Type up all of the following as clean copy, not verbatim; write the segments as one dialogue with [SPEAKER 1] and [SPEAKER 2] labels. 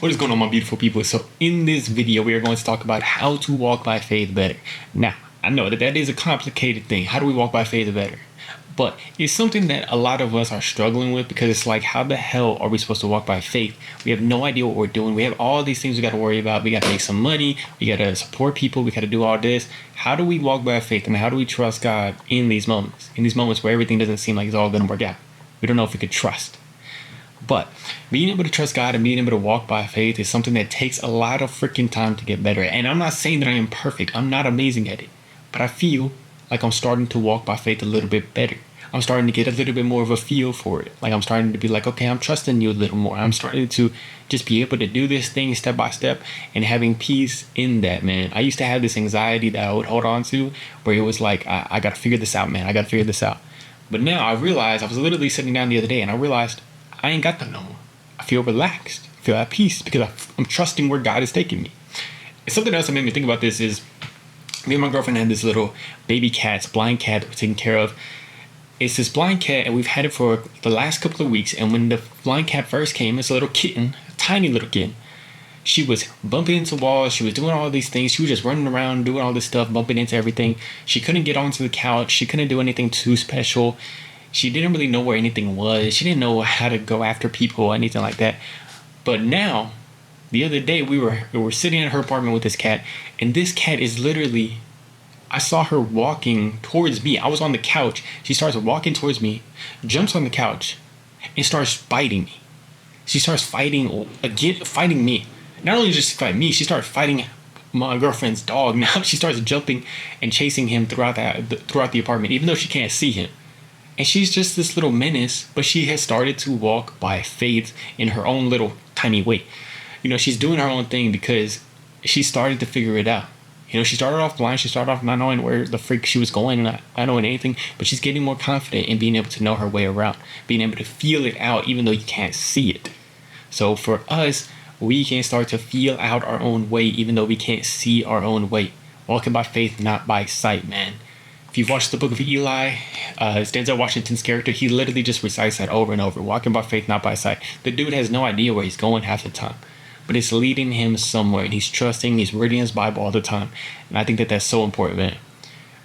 [SPEAKER 1] What is going on, my beautiful people? So in this video, we are going to talk about how to walk by faith better. Now, I know that is a complicated thing. How do we walk by faith better? But it's something that a lot of us are struggling with, because it's like, how the hell are we supposed to walk by faith? We have no idea what we're doing. We have all these things we got to worry about. We got to make some money. We got to support people. We got to do all this. How do we walk by faith? And how do we trust God in these moments? In these moments where everything doesn't seem like it's all going to work out. We don't know if we could trust. But being able to trust God and being able to walk by faith is something that takes a lot of freaking time to get better. And I'm not saying that I am perfect. I'm not amazing at it. But I feel like I'm starting to walk by faith a little bit better. I'm starting to get a little bit more of a feel for it. Like, I'm starting to be like, okay, I'm trusting you a little more. I'm starting to just be able to do this thing step by step and having peace in that, man. I used to have this anxiety that I would hold on to, where it was like, I got to figure this out, man. I got to figure this out. But now I realized, I was literally sitting down the other day and I realized I ain't got that no more. I feel relaxed. I feel at peace because I'm trusting where God is taking me. And something else that made me think about this is, me and my girlfriend had this little baby cat, blind cat that we're taking care of. It's this blind cat, and we've had it for the last couple of weeks. And when the blind cat first came, it's a little kitten, a tiny little kitten. She was bumping into walls. She was doing all these things. She was just running around, doing all this stuff, bumping into everything. She couldn't get onto the couch. She couldn't do anything too special. She didn't really know where anything was. She didn't know how to go after people or anything like that. But now, the other day, we were sitting in her apartment with this cat, and this cat is literally, I saw her walking towards me. I was on the couch. She starts walking towards me, jumps on the couch, and starts biting me. She starts fighting me. Not only just fight me, she starts fighting my girlfriend's dog. Now she starts jumping and chasing him throughout the apartment, even though she can't see him. And she's just this little menace, but she has started to walk by faith in her own little tiny way. You know, she's doing her own thing because she started to figure it out. You know, she started off blind. She started off not knowing where the freak she was going, not knowing anything. But she's getting more confident in being able to know her way around, being able to feel it out, even though you can't see it. So for us, we can start to feel out our own way, even though we can't see our own way. Walking by faith, not by sight, man. If you've watched the Book of Eli, it's Denzel Washington's character. He literally just recites that over and over. Walking by faith, not by sight. The dude has no idea where he's going half the time, but it's leading him somewhere, and he's trusting. He's reading his Bible all the time, and I think that that's so important, man.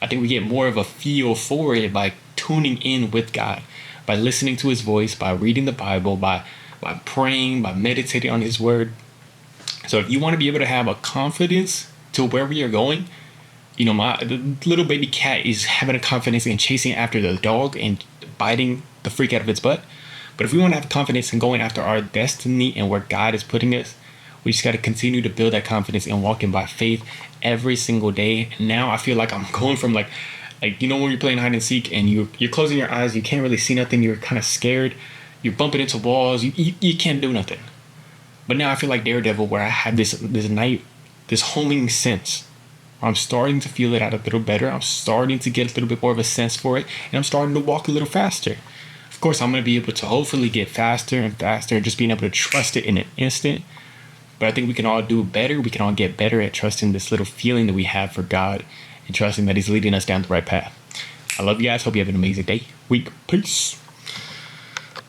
[SPEAKER 1] I think we get more of a feel for it by tuning in with God, by listening to His voice, by reading the Bible, by praying, by meditating on His Word. So if you want to be able to have a confidence to where we are going, you know, the little baby cat is having a confidence in chasing after the dog and biting the freak out of its butt. But if we want to have confidence in going after our destiny and where God is putting us, we just got to continue to build that confidence and walking by faith every single day. And now I feel like I'm going from like you know, when you're playing hide and seek and you're closing your eyes, you can't really see nothing. You're kind of scared. You're bumping into walls. You can't do nothing. But now I feel like Daredevil, where I have this homing sense. I'm starting to feel it out a little better. I'm starting to get a little bit more of a sense for it. And I'm starting to walk a little faster. Of course, I'm going to be able to hopefully get faster and faster, just being able to trust it in an instant. But I think we can all do better. We can all get better at trusting this little feeling that we have for God and trusting that He's leading us down the right path. I love you guys. Hope you have an amazing day, week. Peace.